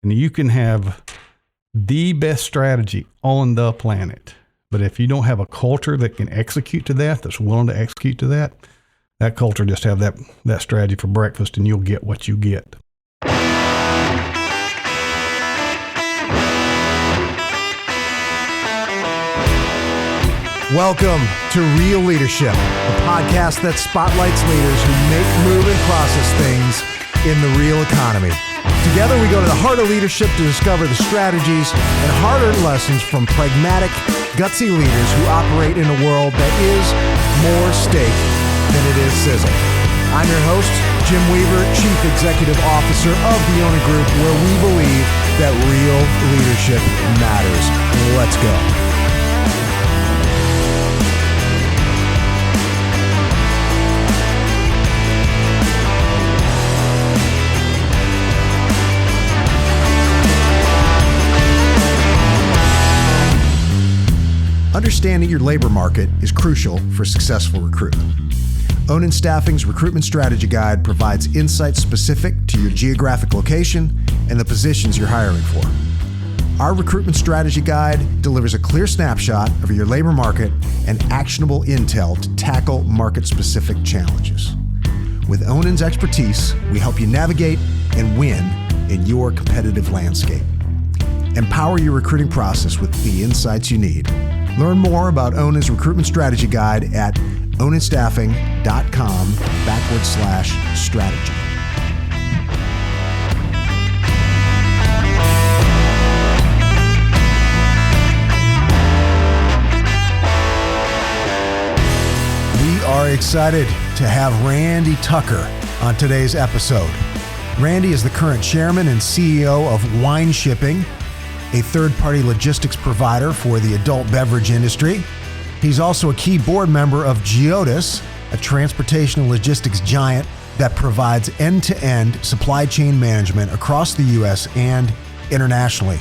And you can have the best strategy on the planet. But if you don't have a culture that can execute to that, that's willing to execute to that, that culture just have that strategy for breakfast and you'll get what you get. Welcome to Real Leadership, a podcast that spotlights leaders who make, move, and process things in the real economy. Together, we go to the heart of leadership to discover the strategies and hard-earned lessons from pragmatic, gutsy leaders who operate in a world that is more steak than it is sizzle. I'm your host, Jim Weaver, Chief Executive Officer of the Ōnin Group, where we believe that real leadership matters. Let's go. Understanding your labor market is crucial for successful recruitment. Ōnin Staffing's Recruitment Strategy Guide provides insights specific to your geographic location and the positions you're hiring for. Our Recruitment Strategy Guide delivers a clear snapshot of your labor market and actionable intel to tackle market-specific challenges. With Ōnin's expertise, we help you navigate and win in your competitive landscape. Empower your recruiting process with the insights you need. Learn more about Ōnin's Recruitment Strategy Guide at oninstaffing.com/strategy. We are excited to have Randy Tucker on today's episode. Randy is the current chairman and CEO of Wineshipping, a third-party logistics provider for the adult beverage industry. He's also a key board member of GEODIS, a transportation and logistics giant that provides end-to-end supply chain management across the U.S. and internationally.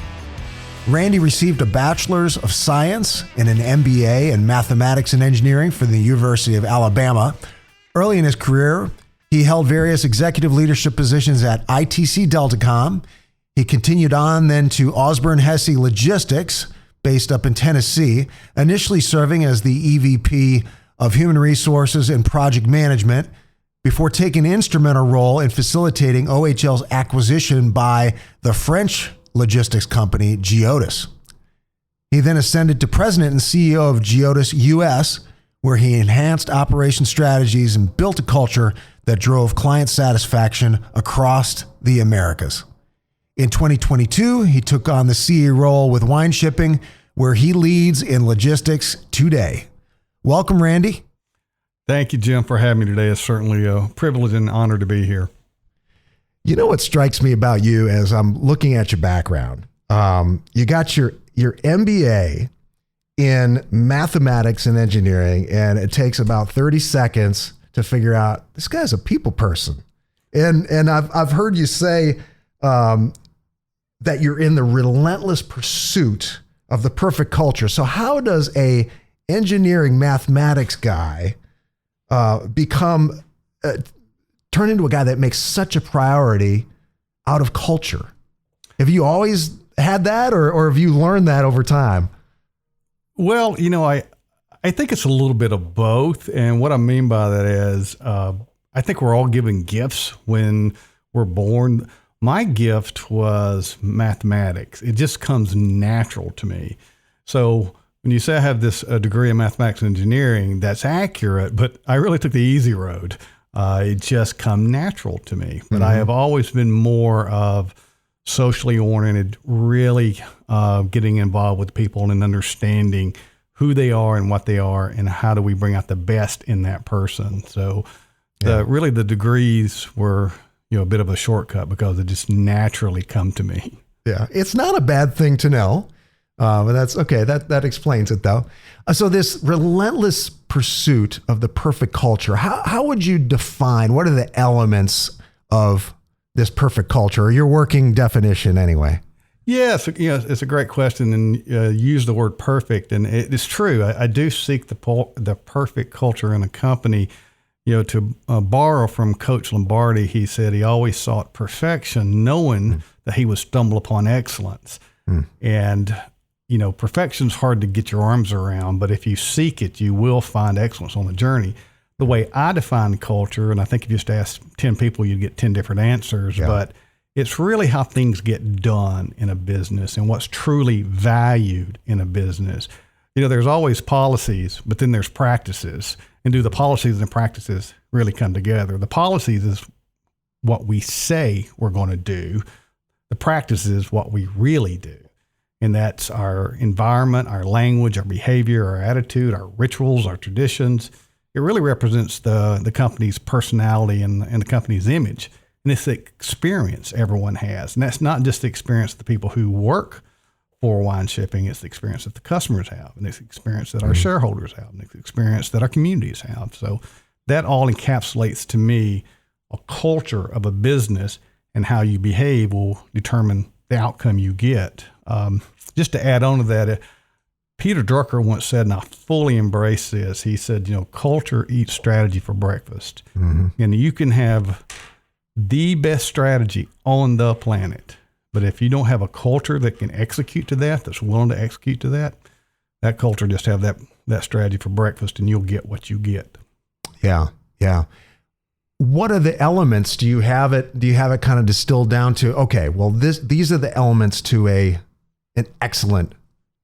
Randy received a Bachelor's of Science and an MBA in Mathematics and Engineering from the University of Alabama. Early in his career, he held various executive leadership positions at ITC Deltacom. He continued on then to Osborne Hesse Logistics, based up in Tennessee, initially serving as the EVP of Human Resources and Project Management, before taking an instrumental role in facilitating OHL's acquisition by the French logistics company GEODIS. He then ascended to president and CEO of GEODIS US, where he enhanced operation strategies and built a culture that drove client satisfaction across the Americas. In 2022, he took on the CEO role with Wineshipping, where he leads in logistics today. Welcome, Randy. Thank you, Jim, for having me today. It's certainly a privilege and honor to be here. You know what strikes me about you as I'm looking at your background? You got your MBA in mathematics and engineering, and it takes about 30 seconds to figure out this guy's a people person. And I've heard you say that you're in the relentless pursuit of the perfect culture. So how does a engineering mathematics guy turn into a guy that makes such a priority out of culture? Have you always had that, or have you learned that over time? Well, I think it's a little bit of both. And what I mean by that is I think we're all given gifts when we're born. My gift was mathematics. It just comes natural to me. So when you say I have this degree in mathematics and engineering, that's accurate, but I really took the easy road. It just come natural to me. But I have always been more of socially oriented, really getting involved with people and understanding who they are and what they are and how do we bring out the best in that person. So really the degrees were a bit of a shortcut because it just naturally come to me. Yeah, it's not a bad thing to know, but that's okay. That explains it though. So this relentless pursuit of the perfect culture, how would you define, what are the elements of this perfect culture, or your working definition anyway? Yes, it's a great question, and use the word perfect, and it's true. I do seek the perfect culture in a company. To borrow from Coach Lombardi, he said he always sought perfection, knowing that he would stumble upon excellence. And, perfection's hard to get your arms around, but if you seek it, you will find excellence on the journey. The way I define culture, and I think if you just ask 10 people, you'd get 10 different answers, but it's really how things get done in a business and what's truly valued in a business. There's always policies, but then there's practices. And do the policies and practices really come together? The policies is what we say we're going to do. The practice is what we really do. And that's our environment, our language, our behavior, our attitude, our rituals, our traditions. It really represents the company's personality and the company's image. And it's the experience everyone has. And that's not just the experience of the people who work for Wineshipping, it's the experience that the customers have, and it's the experience that our shareholders have, and it's the experience that our communities have. So that all encapsulates to me a culture of a business, and how you behave will determine the outcome you get. Just to add on to that, Peter Drucker once said, and I fully embrace this, he said, culture eats strategy for breakfast. And you can have the best strategy on the planet, but if you don't have a culture that can execute to that, that's willing to execute to that, that culture just have that strategy for breakfast, and you'll get what you get. Yeah. What are the elements? Do you have it kind of distilled down to, okay, well, these are the elements to an excellent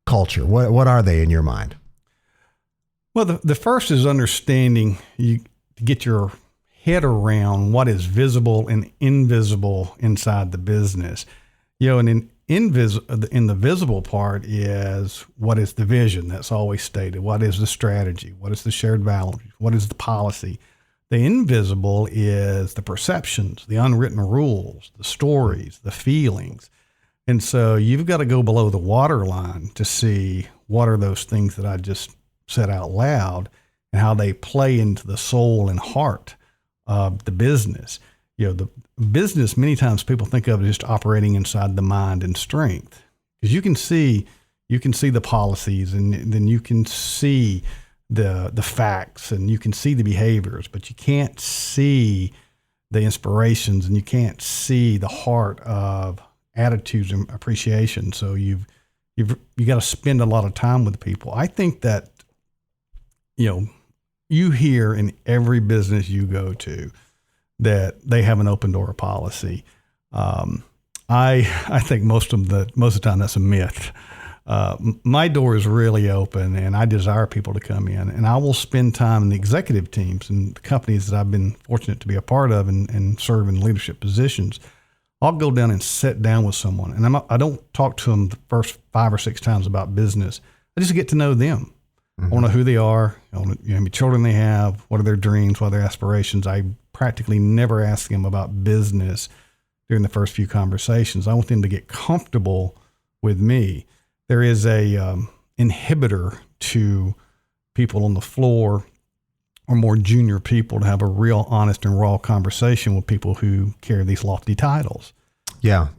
culture. What are they in your mind? Well, the first is understanding to get your head around what is visible and invisible inside the business. And in the visible part is what is the vision that's always stated, what is the strategy, what is the shared values, what is the policy. The invisible is the perceptions, the unwritten rules, the stories, the feelings. And so you've got to go below the waterline to see what are those things that I just said out loud and how they play into the soul and heart of the business. The business, many times people think of it just operating inside the mind and strength, because you can see the policies, and then you can see the facts, and you can see the behaviors, but you can't see the inspirations, and you can't see the heart of attitudes and appreciation. So you've got to spend a lot of time with people. I think that you hear in every business you go to that they have an open door policy. I think most of the time that's a myth. My door is really open, and I desire people to come in, and I will spend time in the executive teams and the companies that I've been fortunate to be a part of and serve in leadership positions. I'll go down and sit down with someone, and I don't talk to them the first 5 or 6 times about business. I just get to know them. I want to know who they are, how many children they have, what are their dreams, what are their aspirations. I practically never ask them about business during the first few conversations. I want them to get comfortable with me. There is a inhibitor to people on the floor or more junior people to have a real honest and raw conversation with people who carry these lofty titles. Yeah.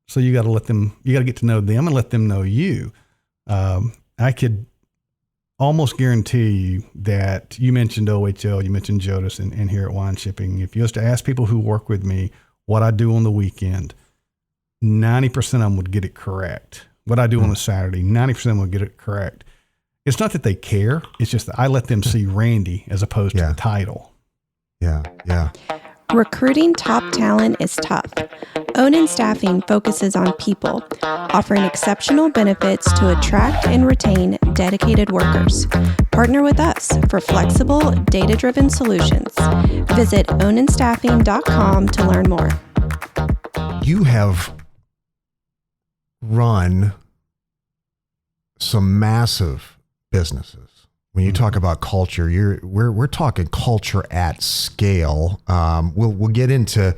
So you got to get to know them and let them know you. I could almost guarantee you that you mentioned OHL, you mentioned GEODIS, and here at Wineshipping, if you was to ask people who work with me what I do on the weekend, 90% of them would get it correct. What I do on a Saturday, 90% of them would get it correct. It's not that they care. It's just that I let them see Randy as opposed to the title. Yeah. Recruiting top talent is tough. Ōnin Staffing focuses on people, offering exceptional benefits to attract and retain dedicated workers. Partner with us for flexible, data-driven solutions. Visit oninstaffing.com to learn more. You have run some massive businesses. When you talk about culture, we're talking culture at scale. We'll get into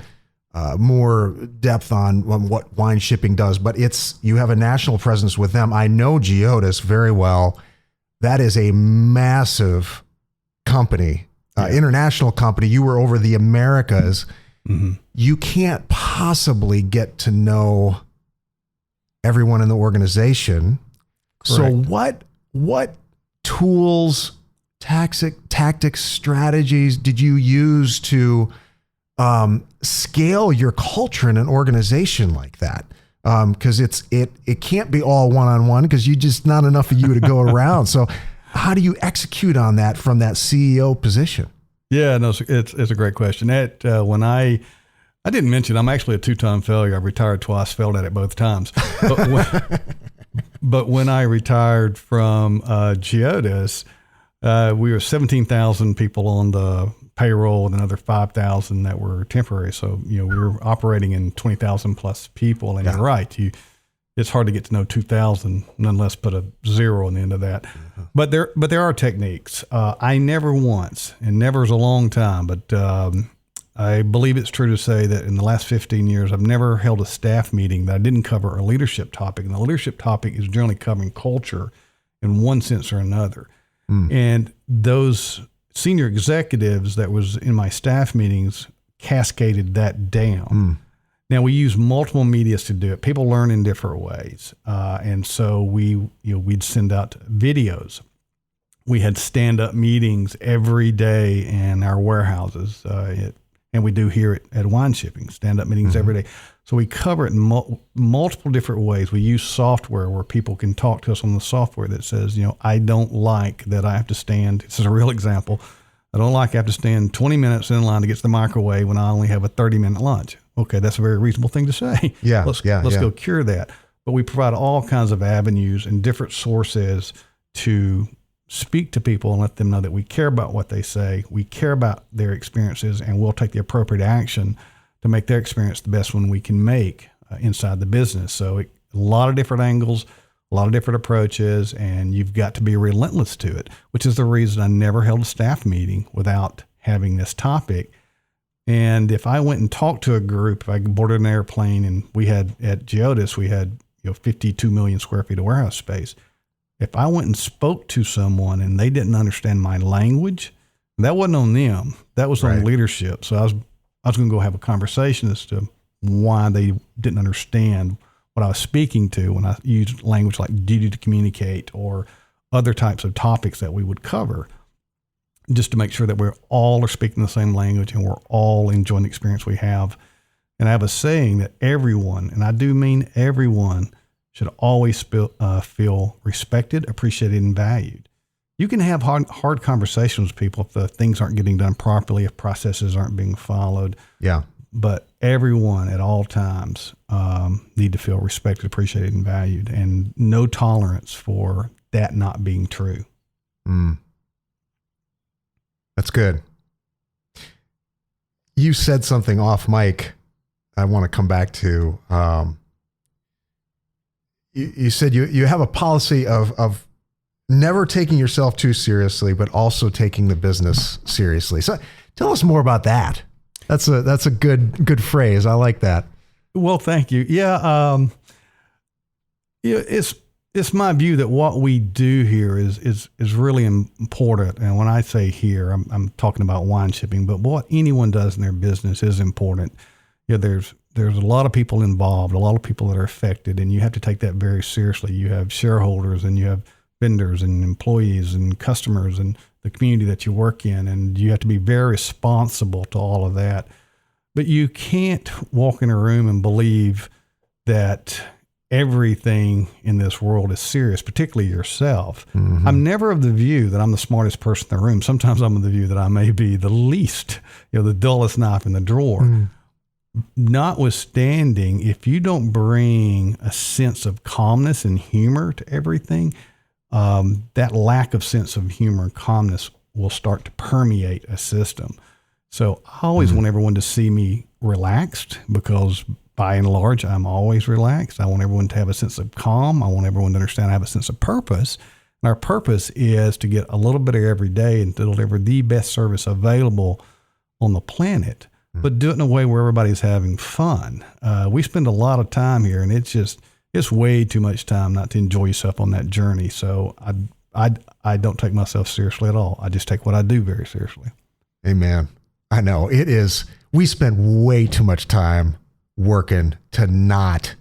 more depth on what Wineshipping does, but you have a national presence with them. I know GEODIS very well. That is a massive company, international company. You were over the Americas. Mm-hmm. You can't possibly get to know everyone in the organization. Correct. So what tools, tactics, tactics, strategies did you use to scale your culture in an organization like that? Because it can't be all one-on-one because you just not enough of you to go around. So how do you execute on that from that CEO position? Yeah, no, it's a great question. When I didn't mention, I'm actually a 2-time failure. I've retired twice, failed at it both times. But when I retired from GEODIS, we were 17,000 people on the payroll and another 5,000 that were temporary. So, we were operating in 20,000 plus people. And You're right. It's hard to get to know 2,000, nonetheless put a zero on the end of that. Mm-hmm. But there are techniques. I never once, and never is a long time, but I believe it's true to say that in the last 15 years, I've never held a staff meeting that I didn't cover a leadership topic. And the leadership topic is generally covering culture in one sense or another. And those senior executives that was in my staff meetings cascaded that down. Now we use multiple medias to do it. People learn in different ways. And so we'd send out videos. We had stand-up meetings every day in our warehouses. And we do here at Wineshipping, stand-up meetings every day. So we cover it in multiple different ways. We use software where people can talk to us on the software that says, I don't like that I have to stand. This is a real example. I don't like I have to stand 20 minutes in line to get to the microwave when I only have a 30-minute lunch. Okay, that's a very reasonable thing to say. Yeah, let's go cure that. But we provide all kinds of avenues and different sources to speak to people and let them know that we care about what they say, we care about their experiences, and we'll take the appropriate action to make their experience the best one we can make inside the business. So a lot of different angles, a lot of different approaches, and you've got to be relentless to it, which is the reason I never held a staff meeting without having this topic. And if I went and talked to a group, if I boarded an airplane, and we had at GEODIS, we had 52 million square feet of warehouse space. If I went and spoke to someone and they didn't understand my language, that wasn't on them. That was on leadership. So I was going to go have a conversation as to why they didn't understand what I was speaking to when I used language like duty to communicate or other types of topics that we would cover, just to make sure that we're all are speaking the same language and we're all enjoying the experience we have. And I have a saying that everyone, and I do mean everyone, should always feel respected, appreciated, and valued. You can have hard conversations with people if the things aren't getting done properly, if processes aren't being followed. Yeah. But everyone at all times need to feel respected, appreciated, and valued, and no tolerance for that not being true. That's good. You said something off mic I want to come back to. You said you have a policy of never taking yourself too seriously, but also taking the business seriously. So tell us more about that. That's a good phrase. I like that. Well, thank you. Yeah. It's my view that what we do here is really important. And when I say here, I'm talking about Wineshipping, but what anyone does in their business is important. There's a lot of people involved, a lot of people that are affected, and you have to take that very seriously. You have shareholders and you have vendors and employees and customers and the community that you work in, and you have to be very responsible to all of that. But you can't walk in a room and believe that everything in this world is serious, particularly yourself. Mm-hmm. I'm never of the view that I'm the smartest person in the room. Sometimes I'm of the view that I may be the least, the dullest knife in the drawer. Mm. Notwithstanding, if you don't bring a sense of calmness and humor to everything, that lack of sense of humor and calmness will start to permeate a system. So I always want everyone to see me relaxed, because by and large, I'm always relaxed. I want everyone to have a sense of calm. I want everyone to understand I have a sense of purpose. And our purpose is to get a little bit of every day and to deliver the best service available on the planet, but do it in a way where everybody's having fun. We spend a lot of time here, and it's way too much time not to enjoy yourself on that journey. So I don't take myself seriously at all. I just take what I do very seriously. Amen. I know it is. We spend way too much time working to not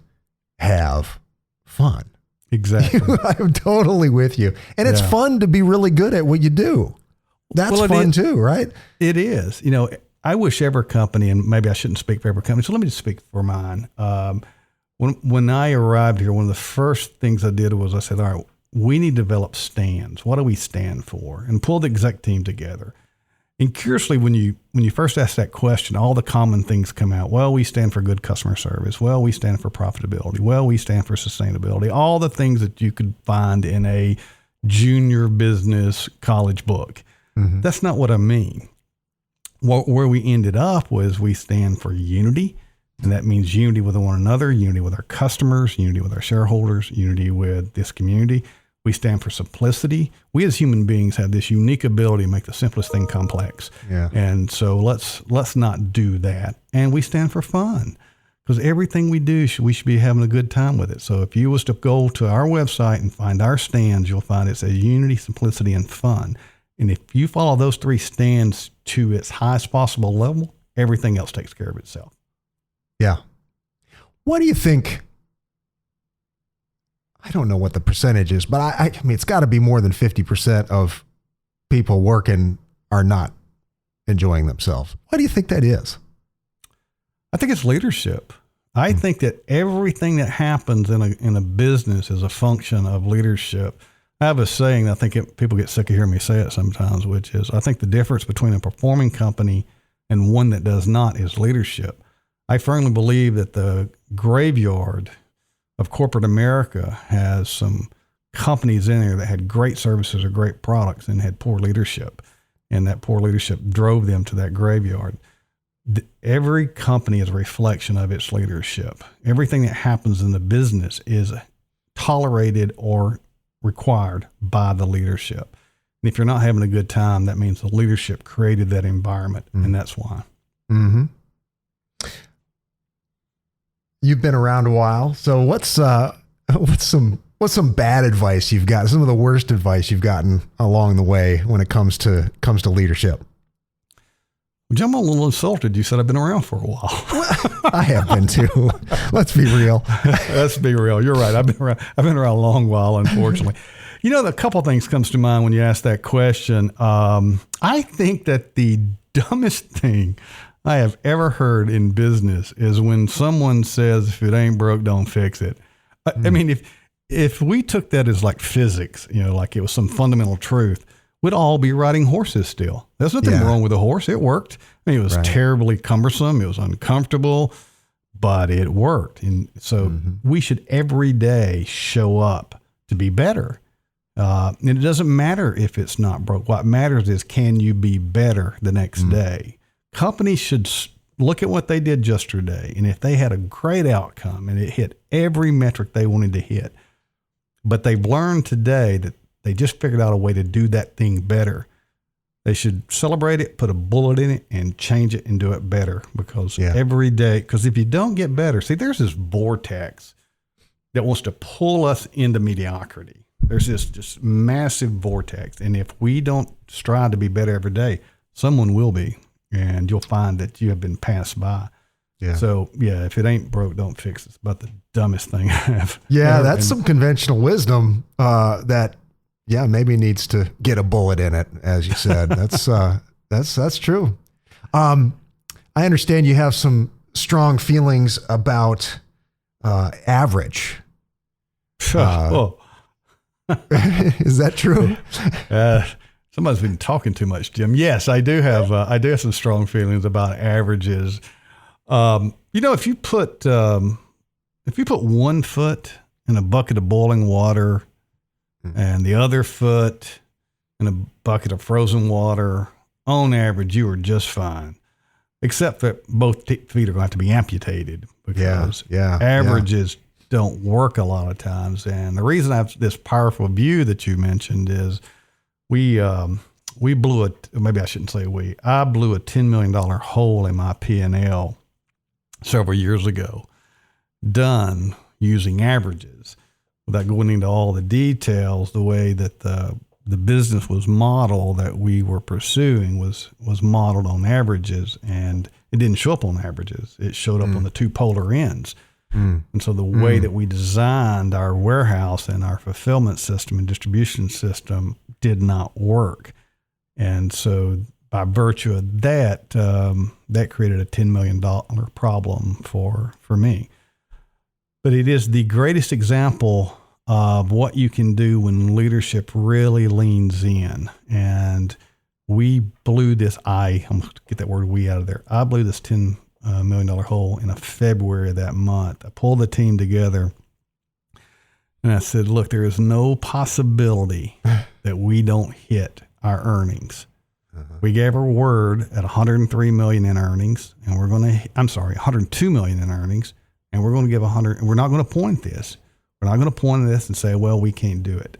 have fun. Exactly. I'm totally with you. And it's fun to be really good at what you do. That's fun too, right? It is. You know, I wish every company, and maybe I shouldn't speak for every company, so let me just speak for mine. When I arrived here, one of the first things I did was I said, all right, we need to develop stands. What do we stand for? And pull the exec team together. And curiously, when you first ask that question, all the common things come out. Well, we stand for good customer service. Well, we stand for profitability. Well, we stand for sustainability. All the things that you could find in a junior business college book. Mm-hmm. That's not what I mean. Where we ended up was we stand for unity. And that means unity with one another, unity with our customers, unity with our shareholders, unity with this community. We stand for simplicity. We as human beings have this unique ability to make the simplest thing complex. Yeah. And so let's not do that. And we stand for fun, because everything we do, we should be having a good time with it. So if you was to go to our website and find our stands, you'll find it says unity, simplicity, and fun. And if you follow those three stands to its highest possible level, everything else takes care of itself. Yeah. What do you think? I don't know what the percentage is, but I mean, it's got to be more than 50% of people working are not enjoying themselves. Why do you think that is? I think it's leadership. I think that everything that happens in a business is a function of leadership. I have a saying that I think people get sick of hearing me say it sometimes, which is I think the difference between a performing company and one that does not is leadership. I firmly believe that the graveyard of corporate America has some companies in there that had great services or great products and had poor leadership, and that poor leadership drove them to that graveyard. Every company is a reflection of its leadership. Everything that happens in the business is tolerated or required by the leadership. And if you're not having a good time, that means the leadership created that environment, and that's why. Mm-hmm. You've been around a while, so what's some bad advice you've got? Some of the worst advice you've gotten along the way when it comes to leadership. Jim, I'm a little insulted. You said I've been around for a while. I have been too. Let's be real. Let's be real. You're right. I've been around a long while, unfortunately. You know, a couple of things comes to mind when you ask that question. I think that the dumbest thing I have ever heard in business is when someone says, if it ain't broke, don't fix it. I mean, if we took that as like physics, you know, like it was some fundamental truth, we'd all be riding horses still. There's nothing wrong with a horse. It worked. I mean, it was terribly cumbersome. It was uncomfortable, but it worked. And so we should every day show up to be better. And it doesn't matter if it's not broke. What matters is, can you be better the next day? Companies should look at what they did yesterday, and if they had a great outcome and it hit every metric they wanted to hit, but they've learned today that they just figured out a way to do that thing better, they should celebrate it, put a bullet in it, and change it and do it better. Because every day, because if you don't get better, see, there's this vortex that wants to pull us into mediocrity. There's this massive vortex, and if we don't strive to be better every day, someone will be. And you'll find that you have been passed by. Yeah. So, if it ain't broke, don't fix it. It's about the dumbest thing I have. Yeah, that's some conventional wisdom that, maybe needs to get a bullet in it, as you said. That's true. I understand you have some strong feelings about average. Is that true? Somebody's been talking too much, Jim. Yes, I do have some strong feelings about averages. You know, if you put 1 foot in a bucket of boiling water and the other foot in a bucket of frozen water, on average, you are just fine. Except that both feet are going to have to be amputated, because averages don't work a lot of times. And the reason I have this powerful view that you mentioned is, I blew a $10 million hole in my P&L several years ago, done using averages. Without going into all the details, the way that the business was modeled that we were pursuing was modeled on averages, and it didn't show up on averages. It showed up on the two polar ends. And so the way that we designed our warehouse and our fulfillment system and distribution system did not work. And so by virtue of that, that created a $10 million problem for me. But it is the greatest example of what you can do when leadership really leans in. And we blew this, I'm going to get that word "we" out of there. I blew this $10 million hole in February of that month. I pulled the team together and I said, look, there is no possibility that we don't hit our earnings. We gave our word at $103 million in earnings, and $102 million in earnings, and we're going to give $100. And we're not going to point this. We're not going to point at this and say, well, we can't do it.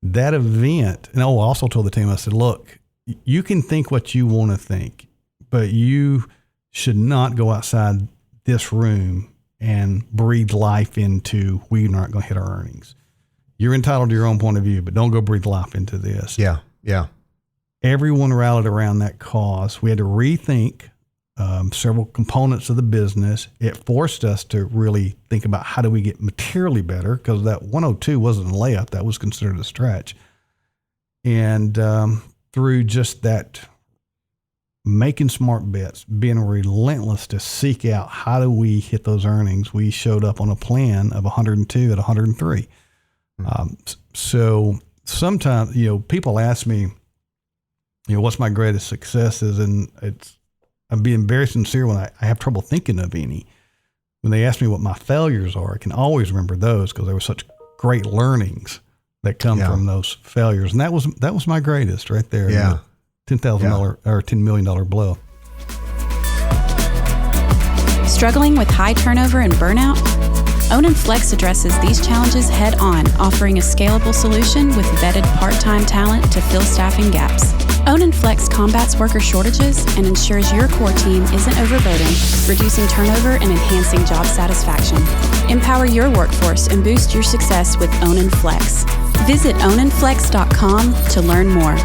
That event, and I also told the team, I said, look, you can think what you want to think, but you should not go outside this room and breathe life into, we're not going to hit our earnings. You're entitled to your own point of view, but don't go breathe life into this. Yeah. Everyone rallied around that cause. We had to rethink several components of the business. It forced us to really think about how do we get materially better, because that 102 wasn't a layup. That was considered a stretch. And through just that making smart bets, being relentless to seek out how do we hit those earnings, we showed up on a plan of 102 at 103. So sometimes, people ask me, what's my greatest successes? And I'm being very sincere when I have trouble thinking of any. When they ask me what my failures are, I can always remember those because there were such great learnings that come from those failures. And that was my greatest right there. Yeah. $10,000 or $10 million blow. Struggling with high turnover and burnout? Ōnin Flex addresses these challenges head on, offering a scalable solution with vetted part-time talent to fill staffing gaps. Ōnin Flex combats worker shortages and ensures your core team isn't overburdened, reducing turnover and enhancing job satisfaction. Empower your workforce and boost your success with Ōnin Flex. Visit oninflex.com to learn more.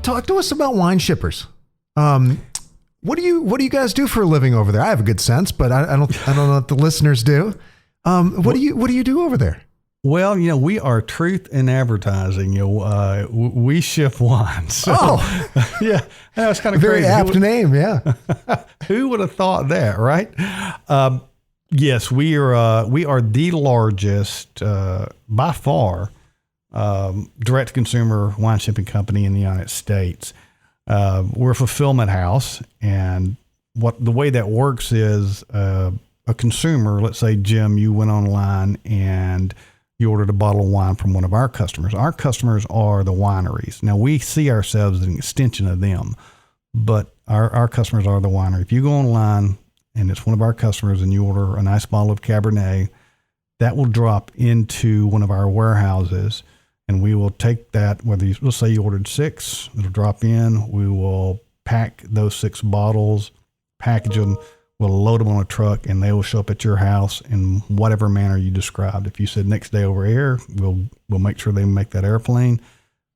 Talk to us about Wineshippers. What do you guys do for a living over there? I have a good sense, but I don't know what the listeners do. What do you do over there? Well, we are truth in advertising. We ship wine. So, yeah, that's kind of very crazy. apt name. Yeah. Who would have thought that, right? Yes, we are the largest, by far, direct to consumer wine shipping company in the United States. We're a fulfillment house, and the way that works is a consumer, let's say, Jim, you went online and you ordered a bottle of wine from one of our customers. Our customers are the wineries. Now, we see ourselves as an extension of them, but our customers are the winery. If you go online and it's one of our customers and you order a nice bottle of Cabernet, that will drop into one of our warehouses. And we will take that, let's say you ordered 6, it'll drop in. We will pack those 6 bottles, package them, we'll load them on a truck, and they will show up at your house in whatever manner you described. If you said next day over air, we'll make sure they make that airplane.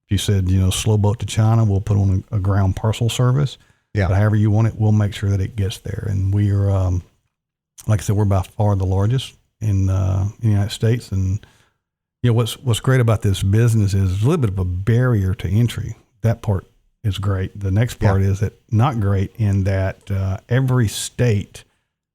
If you said, slow boat to China, we'll put on a ground parcel service. Yeah. But however you want it, we'll make sure that it gets there. And we are, like I said, we're by far the largest in the United States. And what's great about this business is a little bit of a barrier to entry. That part is great. The next part is that not great in that every state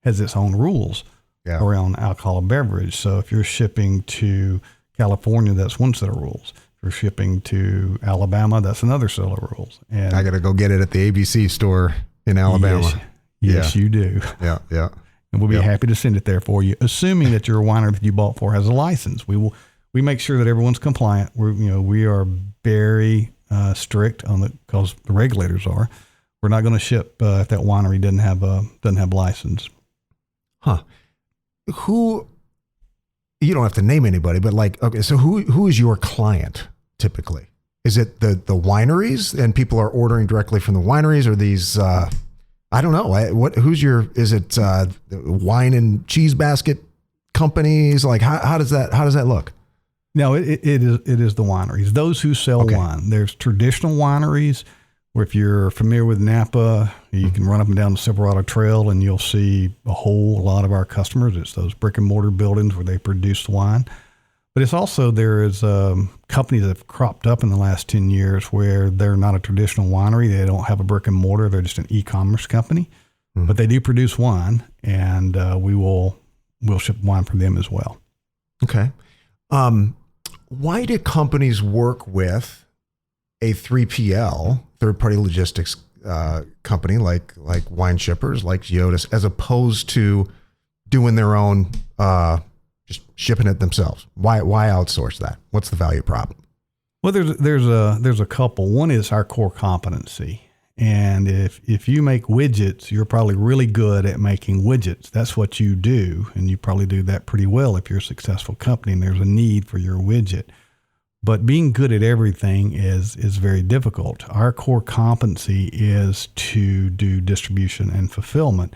has its own rules around alcoholic beverage. So if you're shipping to California, that's one set of rules. If you're shipping to Alabama, that's another set of rules. And I got to go get it at the ABC store in Alabama. Yes, you do. Yeah. And we'll be happy to send it there for you, assuming that your winery that you bought for has a license. We make sure that everyone's compliant. We are very strict on because the regulators are. We're not going to ship if that winery doesn't have a license. Huh? Who? You don't have to name anybody, but so who is your client typically? Is it the wineries and people are ordering directly from the wineries, or these? I don't know. Is it wine and cheese basket companies? How does that look? No, it is the wineries. Those who sell wine. There's traditional wineries where, if you're familiar with Napa, you can run up and down the Silverado Trail and you'll see a whole lot of our customers. It's those brick and mortar buildings where they produce the wine. But it's also, there is companies that have cropped up in the last 10 years where they're not a traditional winery. They don't have a brick and mortar. They're just an e-commerce company. But they do produce wine, and we'll ship wine from them as well. Okay. Why do companies work with a 3PL, third-party logistics company like Wineshippers, like GEODIS, as opposed to doing their own, just shipping it themselves? Why outsource that? What's the value prop? Well, there's a couple. One is our core competency. And if you make widgets, you're probably really good at making widgets. That's what you do. And you probably do that pretty well if you're a successful company and there's a need for your widget. But being good at everything is very difficult. Our core competency is to do distribution and fulfillment.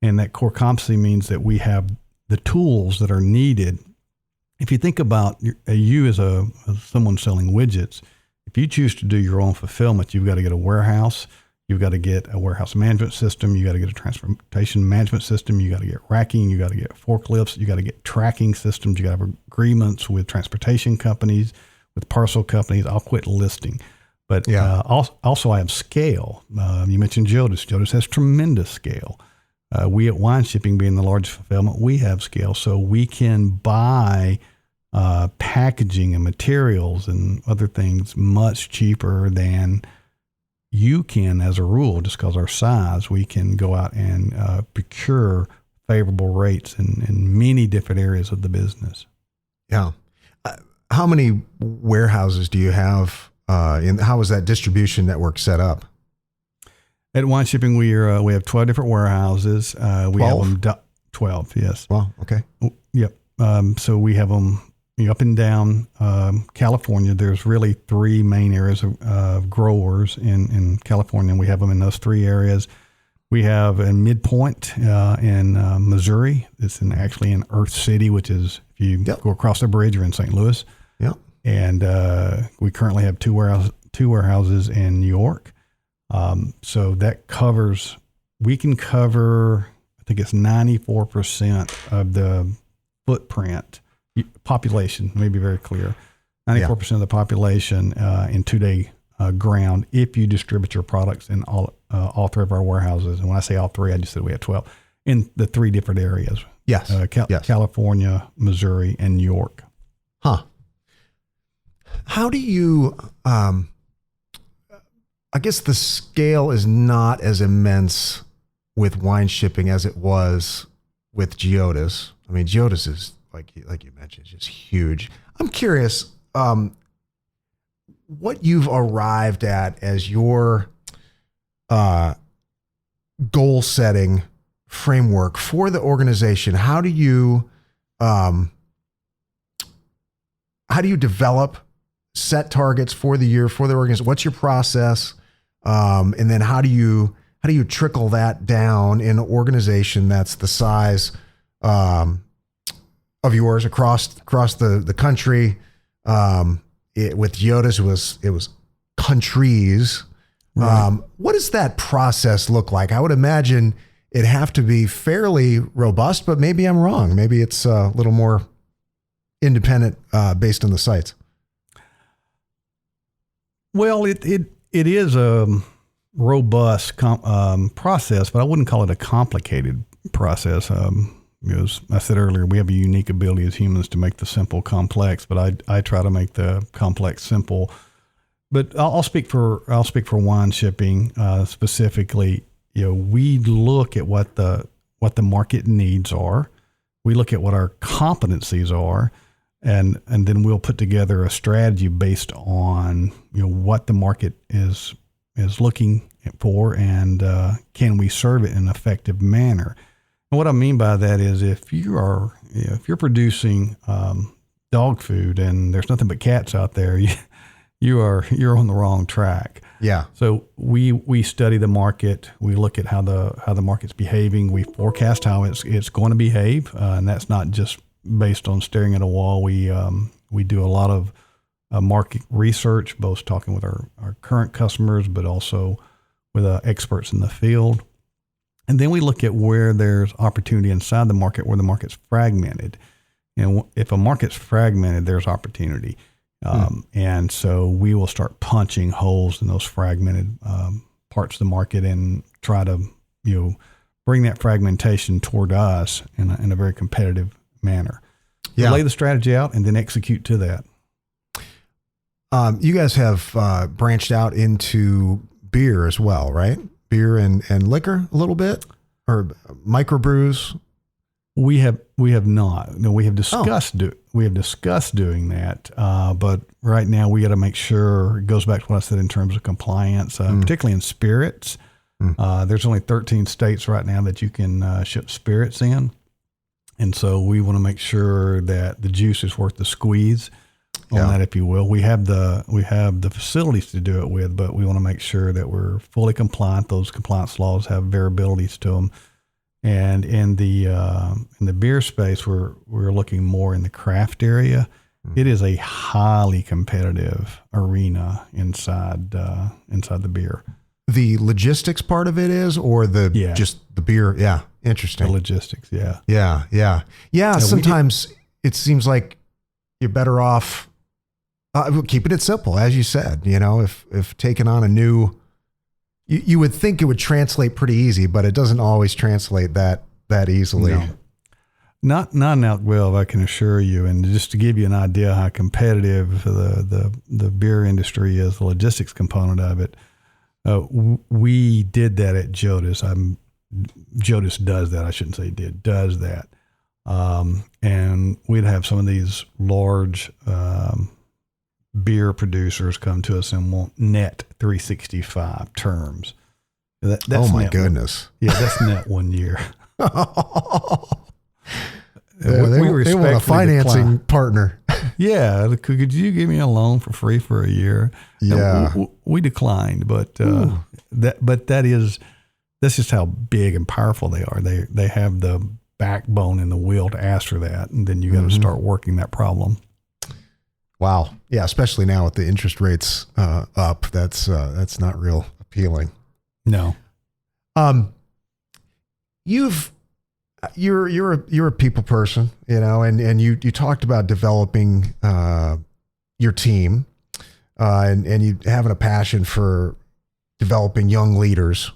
And that core competency means that we have the tools that are needed. If you think about you as someone selling widgets, if you choose to do your own fulfillment, you've got to get a warehouse. You've got to get a warehouse management system. You got to get a transportation management system. You got to get racking. You got to get forklifts. You got to get tracking systems. You got to have agreements with transportation companies, with parcel companies. I'll quit listing. But also I have scale. You mentioned GEODIS. GEODIS has tremendous scale. We at Wineshipping, being the largest fulfillment, we have scale. So we can buy packaging and materials and other things much cheaper than you can as a rule. Just because our size, we can go out and procure favorable rates in many different areas of the business. Yeah. How many warehouses do you have? And how is that distribution network set up? At Wineshipping, we have 12 different warehouses. We have them 12. Yes. Wow. Okay. Yep. So we have them up and down California. There's really three main areas of growers in California, and we have them in those three areas. We have a midpoint in Missouri. It's actually in Earth City, which is, if you go across the bridge, you're in St. Louis. Yep. And we currently have two warehouses in New York. So that covers, we can cover, I think it's 94% of the footprint. Population, let me be very clear. 94% of the population in 2-day ground if you distribute your products in all three of our warehouses. And when I say all three, I just said we have 12 in the three different areas. Yes. Yes. California, Missouri, and New York. Huh. How do you, I guess the scale is not as immense with Wineshipping as it was with GEODIS. I mean, GEODIS is, like you mentioned, just huge. I'm curious what you've arrived at as your goal setting framework for the organization. How do you develop, set targets for the year for the organization? What's your process, and then how do you trickle that down in an organization that's the size of yours across the country? With GEODIS, it was countries. Right. What does that process look like? I would imagine it'd have to be fairly robust, but maybe I'm wrong. Maybe it's a little more independent based on the sites. Well, it is a robust process, but I wouldn't call it a complicated process. As I said earlier, we have a unique ability as humans to make the simple complex, but I try to make the complex simple. But I'll speak for Wineshipping specifically. We look at what the market needs are. We look at what our competencies are, and then we'll put together a strategy based on what the market is looking for, and can we serve it in an effective manner. And what I mean by that is if you're producing dog food and there's nothing but cats out there, you're on the wrong track. Yeah. So we study the market. We look at how the market's behaving. We forecast how it's going to behave, and that's not just based on staring at a wall. We do a lot of market research, both talking with our current customers, but also with experts in the field. And then we look at where there's opportunity inside the market, where the market's fragmented. And if a market's fragmented, there's opportunity. And so we will start punching holes in those fragmented parts of the market and try to, bring that fragmentation toward us in a very competitive manner. Yeah. Lay the strategy out and then execute to that. You guys have branched out into beer as well, right? Beer and liquor a little bit, or microbrews. We have not. No, we have discussed doing that, but right now we got to make sure it goes back to what I said in terms of compliance, particularly in spirits. There's only 13 states right now that you can ship spirits in, and so we want to make sure that the juice is worth the squeeze on that, if you will. We have the facilities to do it with, but we want to make sure that we're fully compliant. Those compliance laws have variabilities to them. And in the beer space, we're looking more in the craft area. It is a highly competitive arena inside the beer. The logistics part of it is, or just the beer? Yeah, interesting. The logistics, yeah. Yeah. Sometimes it seems like you're better off keeping it simple, as you said. If taking on a new. You would think it would translate pretty easy, but it doesn't always translate that easily. No. Not in Elk Grove, I can assure you. And just to give you an idea how competitive the beer industry is, the logistics component of it, we did that at GEODIS. GEODIS does that. I shouldn't say did, does that. And we'd have some of these large beer producers come to us and want net 365 terms. That's oh my goodness. That's net 1 year. They want a financing partner. Yeah. Could you give me a loan for free for a year? Yeah. We declined, but that's just how big and powerful they are. They have the backbone and the will to ask for that. And then you got to start working that problem. Wow. Yeah. Especially now with the interest rates up, that's not real appealing. No. You're a people person, and you talked about developing your team, and you having a passion for developing young leaders.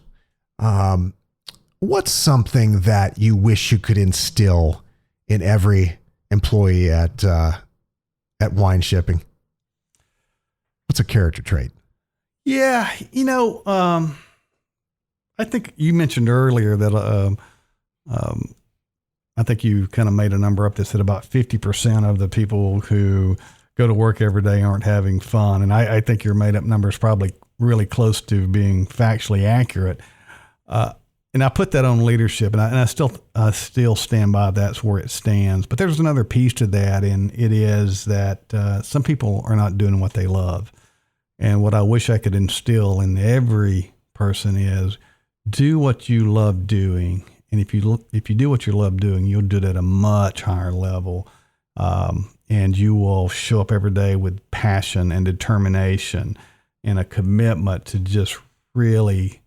What's something that you wish you could instill in every employee at Wineshipping? What's a character trait? Yeah. I think you mentioned earlier that, I think you kind of made a number up that said about 50% of the people who go to work every day aren't having fun. And I think your made up number is probably really close to being factually accurate. And I put that on leadership, and I still stand by that's where it stands. But there's another piece to that, and it is that some people are not doing what they love. And what I wish I could instill in every person is do what you love doing. And if you do what you love doing, you'll do it at a much higher level. And you will show up every day with passion and determination and a commitment to just really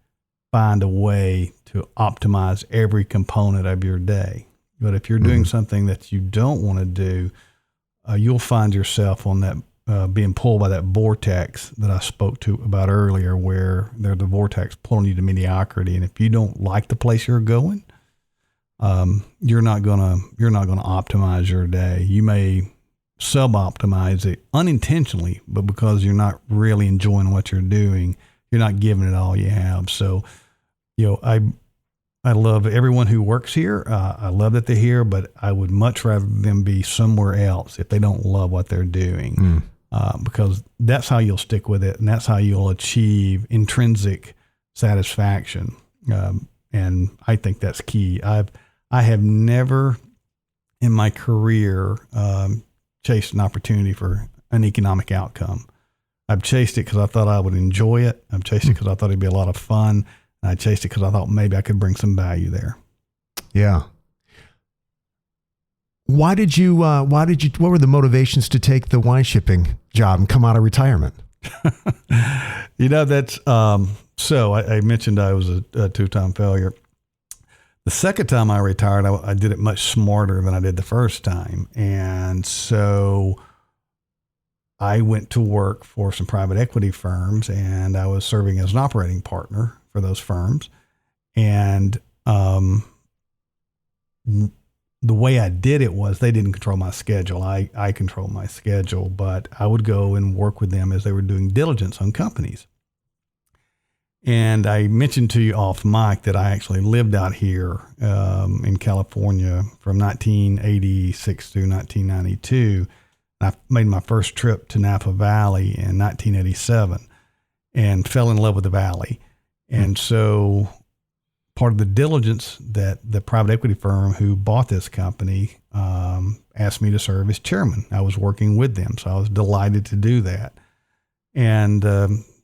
find a way to optimize every component of your day. But if you're doing something that you don't want to do, you'll find yourself on that, being pulled by that vortex that I spoke to about earlier, where there's the vortex pulling you to mediocrity. And if you don't like the place you're going, you're not gonna optimize your day. You may sub-optimize it unintentionally, but because you're not really enjoying what you're doing, you're not giving it all you have. So, I love everyone who works here. I love that they're here, but I would much rather them be somewhere else if they don't love what they're doing, because that's how you'll stick with it, and that's how you'll achieve intrinsic satisfaction. And I think that's key. I have never in my career chased an opportunity for an economic outcome. I've chased it because I thought I would enjoy it. I've chased it because I thought it'd be a lot of fun. And I chased it because I thought maybe I could bring some value there. Yeah. What were the motivations to take the Wineshipping job and come out of retirement? That's, so I mentioned I was a two-time failure. The second time I retired, I did it much smarter than I did the first time. And so I went to work for some private equity firms, and I was serving as an operating partner for those firms. And the way I did it was they didn't control my schedule. I controlled my schedule, but I would go and work with them as they were doing diligence on companies. And I mentioned to you off mic that I actually lived out here in California from 1986 through 1992. I made my first trip to Napa Valley in 1987 and fell in love with the valley. And so part of the diligence that the private equity firm who bought this company asked me to serve as chairman. I was working with them, so I was delighted to do that. And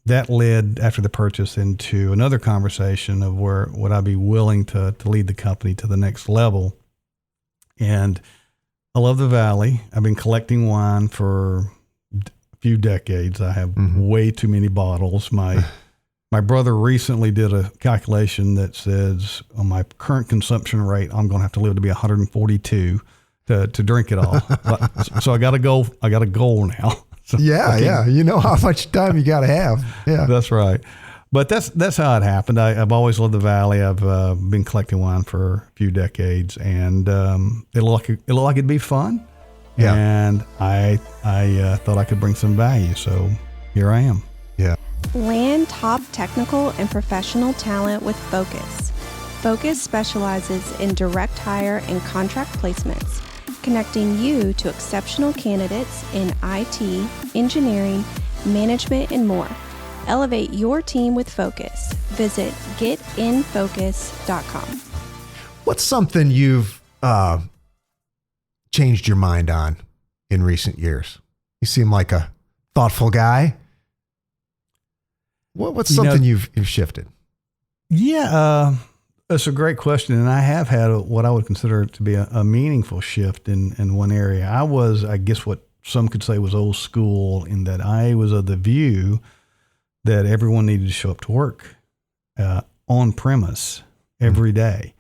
that led, after the purchase, into another conversation of where would I be willing to lead the company to the next level. And I love the valley. I've been collecting wine for a few decades. I have way too many bottles. My brother recently did a calculation that says on my current consumption rate, I'm going to have to live to be 142 to drink it all. So I got a goal now. So Yeah. You know how much time you got to have. Yeah, that's right. But that's how it happened. I've always loved the valley. I've been collecting wine for a few decades, and it looked like it'd be fun. Yeah. And I thought I could bring some value, so here I am. Yeah. Land top technical and professional talent with Focus. Focus specializes in direct hire and contract placements, connecting you to exceptional candidates in IT, engineering, management, and more. Elevate your team with Focus. Visit getinfocus.com. What's something you've changed your mind on in recent years? You seem like a thoughtful guy. What's something you've shifted? Yeah, that's a great question. And I have had what I would consider to be a meaningful shift in one area. I was, I guess what some could say was old school, in that I was of the view that everyone needed to show up to work on premise every day.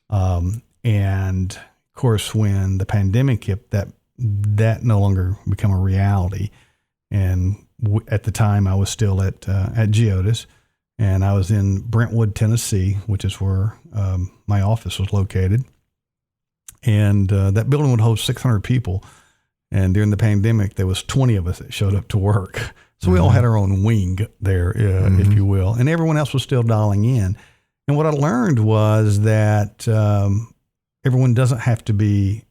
And of course, when the pandemic hit, that no longer became a reality. And at the time I was still at GEODIS, and I was in Brentwood, Tennessee, which is where my office was located. And that building would hold 600 people. And during the pandemic, there was 20 of us that showed up to work. So we all had our own wing there, if you will. And everyone else was still dialing in. And what I learned was that everyone doesn't have to be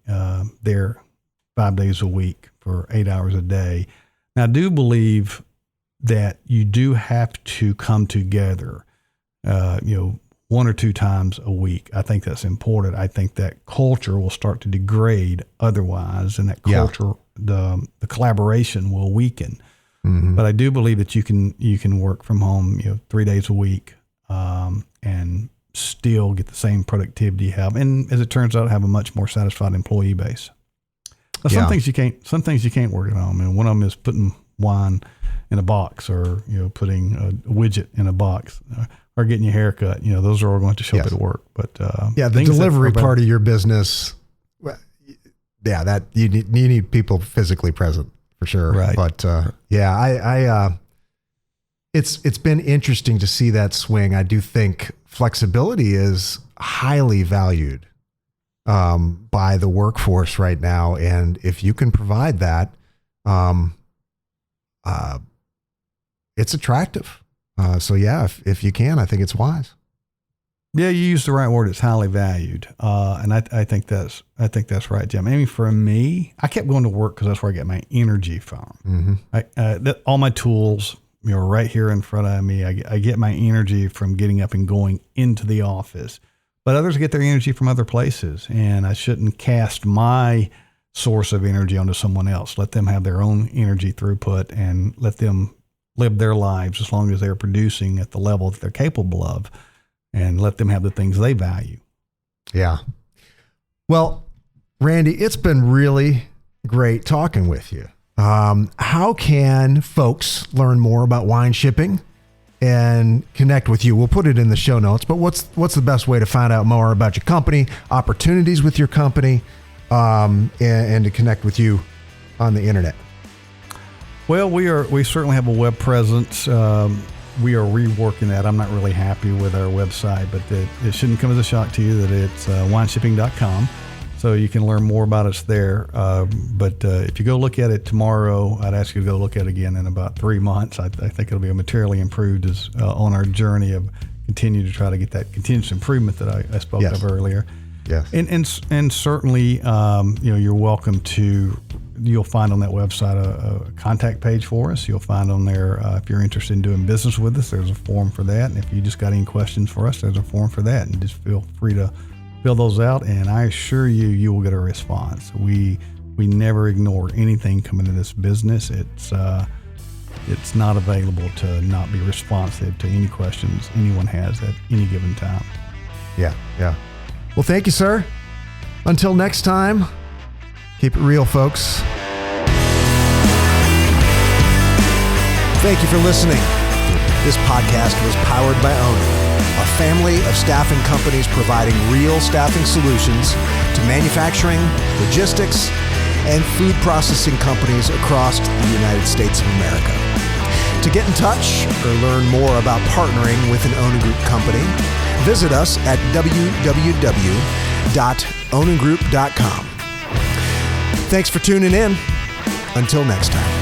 there 5 days a week for 8 hours a day. Now, I do believe that you do have to come together, 1 or 2 times a week. I think that's important. I think that culture will start to degrade otherwise, and that culture, the collaboration will weaken. But I do believe that you can work from home, 3 days a week, and still get the same productivity you have, and as it turns out, have a much more satisfied employee base. Now, some things you can't work at home, and one of them is putting wine in a box, or putting a widget in a box, or getting your hair cut. Those are all going to show up at work. But the delivery part of your business, that you need people physically present for sure. Right. But it's been interesting to see that swing. I do think flexibility is highly valued by the workforce right now, and if you can provide that, it's attractive. If you can, I think it's wise. Yeah, you used the right word. It's highly valued, and I think that's right, Jim. I mean, for me, I kept going to work because that's where I get my energy from. All my tools, right here in front of me. I get my energy from getting up and going into the office. But others get their energy from other places, and I shouldn't cast my source of energy onto someone else. Let them have their own energy throughput, and let them live their lives as long as they're producing at the level that they're capable of, and let them have the things they value. Yeah. Well, Randy, it's been really great talking with you. How can folks learn more about Wineshipping and connect with you? We'll put it in the show notes, but what's the best way to find out more about your company, opportunities with your company, and to connect with you on the internet? Well, we certainly have a web presence. We are reworking that. I'm not really happy with our website, but it shouldn't come as a shock to you that it's wineshipping.com. So you can learn more about us there. But if you go look at it tomorrow, I'd ask you to go look at it again in about 3 months. I think it'll be materially improved on our journey of continue to try to get that continuous improvement that I spoke of earlier. Yes. And certainly, you're welcome to. You'll find on that website a contact page for us. You'll find on there if you're interested in doing business with us, there's a form for that. And if you just got any questions for us, there's a form for that. And just feel free to fill those out. And I assure you, you will get a response. We never ignore anything coming to this business. It's not available to not be responsive to any questions anyone has at any given time. Yeah. Well, thank you, sir. Until next time, keep it real, folks. Thank you for listening. This podcast was powered by Ōnin, a family of staffing companies providing real staffing solutions to manufacturing, logistics, and food processing companies across the United States of America. To get in touch or learn more about partnering with an Ōnin Group company, visit us at www.oningroup.com. Thanks for tuning in. Until next time.